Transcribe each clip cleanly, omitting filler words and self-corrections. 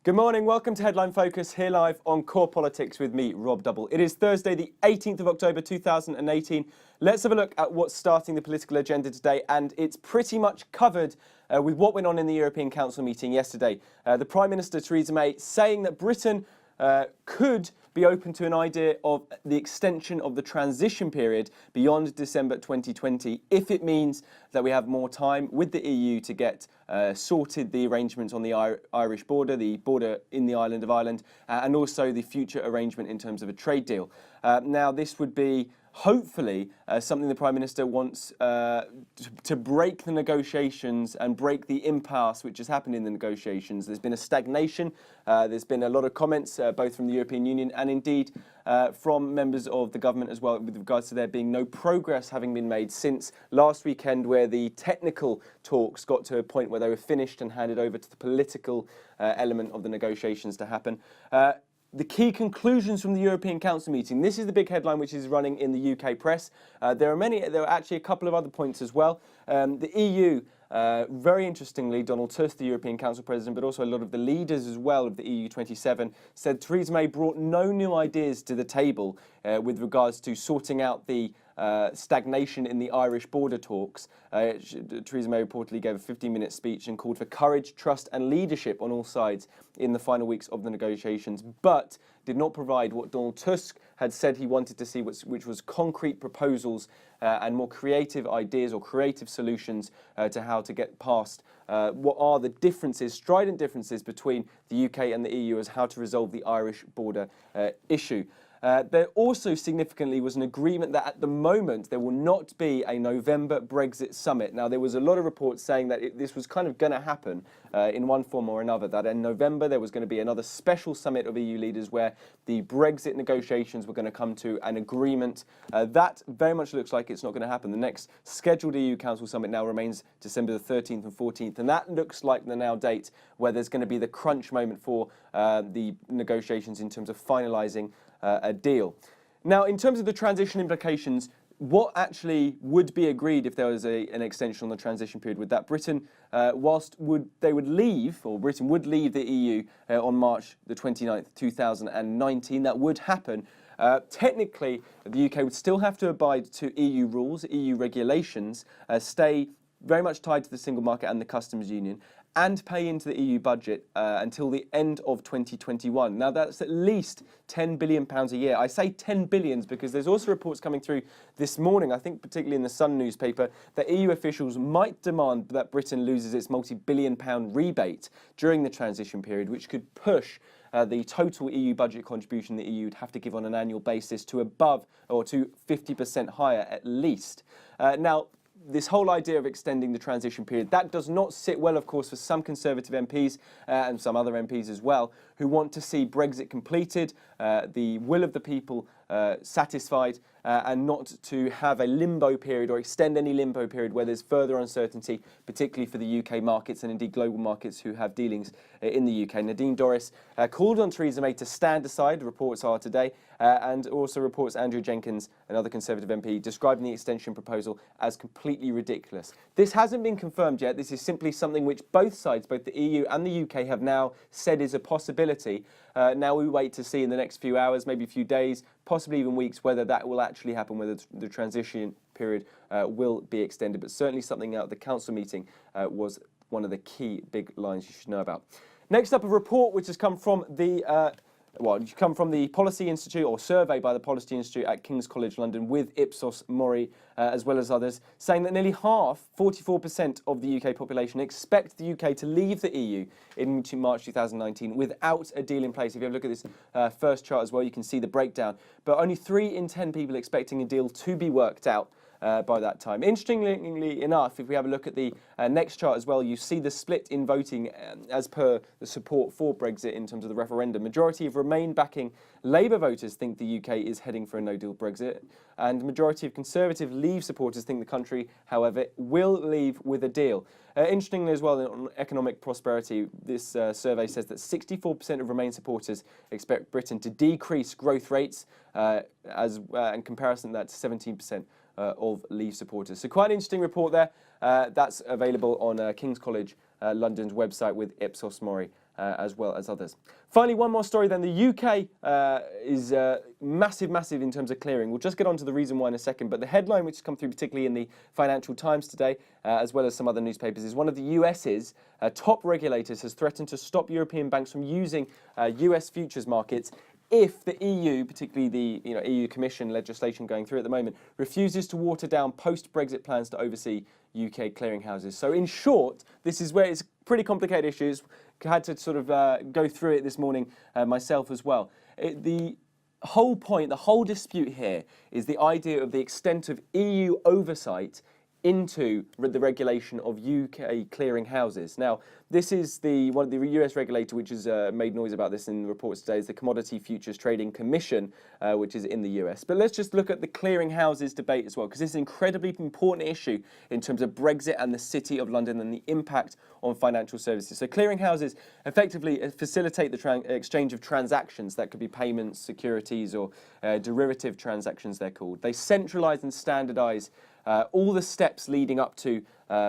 Good morning, welcome to Headline Focus, here live on Core Politics with me, Rob Double. It is Thursday, the 18th of October 2018. Let's have a look at what's starting the political agenda today, and it's pretty much covered with what went on in the European Council meeting yesterday. The Prime Minister, Theresa May, saying that Britain could be open to an idea of the extension of the transition period beyond December 2020 if it means that we have more time with the EU to get sorted the arrangements on the Irish border, the border in the island of Ireland, and also the future arrangement in terms of a trade deal. Now, this would be hopefully something the Prime Minister wants to break the negotiations and break the impasse which has happened in the negotiations. There's been a stagnation. There's been a lot of comments both from the European Union and indeed from members of the government as well with regards to there being no progress having been made since last weekend, where the technical talks got to a point where they were finished and handed over to the political element of the negotiations to happen. The key conclusions from the European Council meeting. This is the big headline which is running in the UK press. There are actually a couple of other points as well. The EU, very interestingly, Donald Tusk, the European Council President, but also a lot of the leaders as well of the EU 27, said Theresa May brought no new ideas to the table with regards to sorting out the stagnation in the Irish border talks. Theresa May reportedly gave a 15-minute speech and called for courage, trust and leadership on all sides in the final weeks of the negotiations, but did not provide what Donald Tusk had said he wanted to see, which was concrete proposals and more creative ideas or creative solutions to how to get past what are the differences, strident differences between the UK and the EU as how to resolve the Irish border issue. There also significantly was an agreement that at the moment there will not be a November Brexit summit. Now, there was a lot of reports saying that this was kind of going to happen in one form or another, that in November there was going to be another special summit of EU leaders where the Brexit negotiations were going to come to an agreement. That very much looks like it's not going to happen. The next scheduled EU Council summit now remains December the 13th and 14th, and that looks like the now date where there's going to be the crunch moment for the negotiations in terms of finalising a deal. Now, in terms of the transition implications, what actually would be agreed if there was an extension on the transition period with that? Britain, Britain would leave the EU on March the 29th, 2019. That would happen. Technically, the UK would still have to abide to EU rules, EU regulations, stay very much tied to the single market and the customs union, and pay into the EU budget until the end of 2021. Now, that's at least £10 billion a year. I say 10 billions because there's also reports coming through this morning, I think particularly in the Sun newspaper, that EU officials might demand that Britain loses its multi-billion-pound rebate during the transition period, which could push the total EU budget contribution the EU would have to give on an annual basis to above or to 50% higher at least. Now, this whole idea of extending the transition period, that does not sit well, of course, for some Conservative MPs and some other MPs as well, who want to see Brexit completed, the will of the people satisfied, and not to have a limbo period or extend any limbo period where there's further uncertainty, particularly for the UK markets and indeed global markets who have dealings in the UK. Nadine Dorries called on Theresa May to stand aside, reports are today, and also reports Andrew Jenkins, another Conservative MP, describing the extension proposal as completely ridiculous. This hasn't been confirmed yet. This is simply something which both sides, both the EU and the UK, have now said is a possibility. Now we wait to see in the next few hours, maybe a few days, possibly even weeks, whether that will actually happen, whether the transition period will be extended. But certainly something out of the council meeting was one of the key big lines you should know about. Next up, a report which has come from the Policy Institute, or survey by the Policy Institute at King's College London with Ipsos Mori, as well as others, saying that nearly half, 44% of the UK population, expect the UK to leave the EU in March 2019 without a deal in place. If you have a look at this first chart as well, you can see the breakdown. But only 3 in 10 people expecting a deal to be worked out by that time. Interestingly enough, if we have a look at the next chart as well, you see the split in voting as per the support for Brexit in terms of the referendum. Majority of Remain backing Labour voters think the UK is heading for a no-deal Brexit, and the majority of Conservative Leave supporters think the country, however, will leave with a deal. Interestingly as well, on economic prosperity, this survey says that 64% of Remain supporters expect Britain to decrease growth rates, in comparison to that 17% of Leave supporters. So quite an interesting report there. That's available on King's College London's website with Ipsos Mori as well as others. Finally, one more story then. The UK is massive in terms of clearing. We'll just get on to the reason why in a second, but the headline which has come through particularly in the Financial Times today, as well as some other newspapers, is one of the US's top regulators has threatened to stop European banks from using US futures markets if the EU, particularly the EU Commission legislation going through at the moment, refuses to water down post-Brexit plans to oversee UK clearinghouses. So in short, this is where it's pretty complicated issues. Had to sort of go through it this morning myself as well. The whole point, the whole dispute here is the idea of the extent of EU oversight into the regulation of UK clearing houses. Now, this is the US regulator which has made noise about this in reports today, is the Commodity Futures Trading Commission, which is in the US. But let's just look at the clearing houses debate as well, because this is an incredibly important issue in terms of Brexit and the City of London and the impact on financial services. So clearing houses effectively facilitate the exchange of transactions. That could be payments, securities, or derivative transactions, they're called. They centralise and standardise all the steps leading up to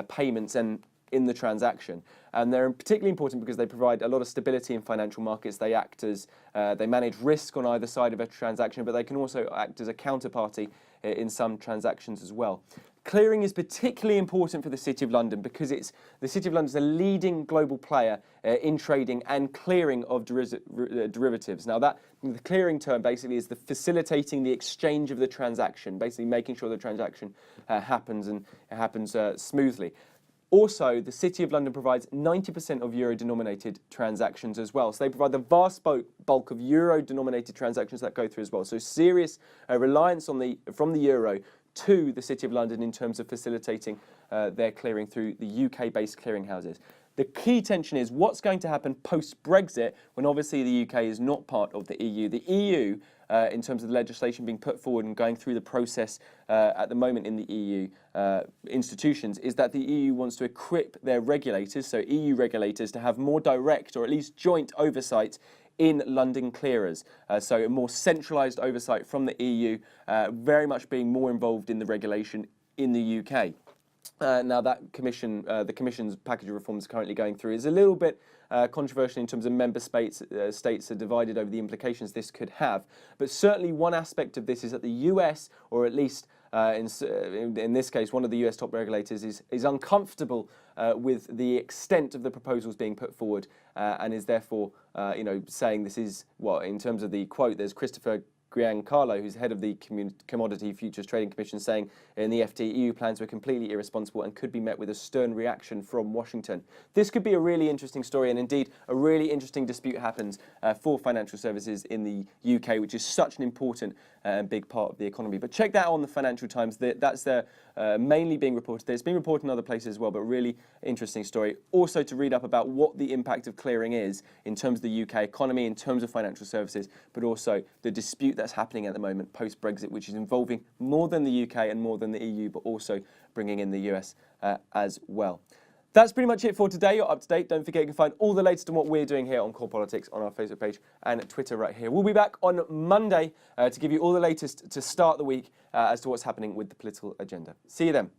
payments and in the transaction. And they're particularly important because they provide a lot of stability in financial markets. They act as, they manage risk on either side of a transaction, but they can also act as a counterparty in some transactions as well. Clearing is particularly important for the City of London because the City of London is a leading global player in trading and clearing of derivatives. Now, the clearing term basically is the facilitating the exchange of the transaction, basically making sure the transaction happens and it happens smoothly. Also, the City of London provides 90% of euro-denominated transactions as well. So they provide the vast bulk of euro-denominated transactions that go through as well. So serious reliance on from the euro to the City of London in terms of facilitating their clearing through the UK-based clearing houses. The key tension is what's going to happen post-Brexit when obviously the UK is not part of the EU. The EU, in terms of the legislation being put forward and going through the process at the moment in the EU institutions, is that the EU wants to equip their regulators, so EU regulators, to have more direct or at least joint oversight in London clearers. So a more centralised oversight from the EU, very much being more involved in the regulation in the UK. Now that the Commission's package of reforms currently going through is a little bit controversial in terms of member states are divided over the implications this could have. But certainly one aspect of this is that the US, or at least in this case, one of the US top regulators is uncomfortable with the extent of the proposals being put forward and is therefore, saying this is, well, in terms of the quote, there's Christopher Giancarlo, who's head of the Commodity Futures Trading Commission, saying in the FT, EU plans were completely irresponsible and could be met with a stern reaction from Washington. This could be a really interesting story, and indeed a really interesting dispute happens for financial services in the UK, which is such an important and big part of the economy. But check that out on the Financial Times. That's mainly being reported there. It's being reported in other places as well, but really interesting story. Also to read up about what the impact of clearing is in terms of the UK economy, in terms of financial services, but also the dispute that's happening at the moment post-Brexit, which is involving more than the UK and more than the EU, but also bringing in the US as well. That's pretty much it for today. You're up to date. Don't forget you can find all the latest on what we're doing here on Core Politics on our Facebook page and Twitter right here. We'll be back on Monday to give you all the latest to start the week as to what's happening with the political agenda. See you then.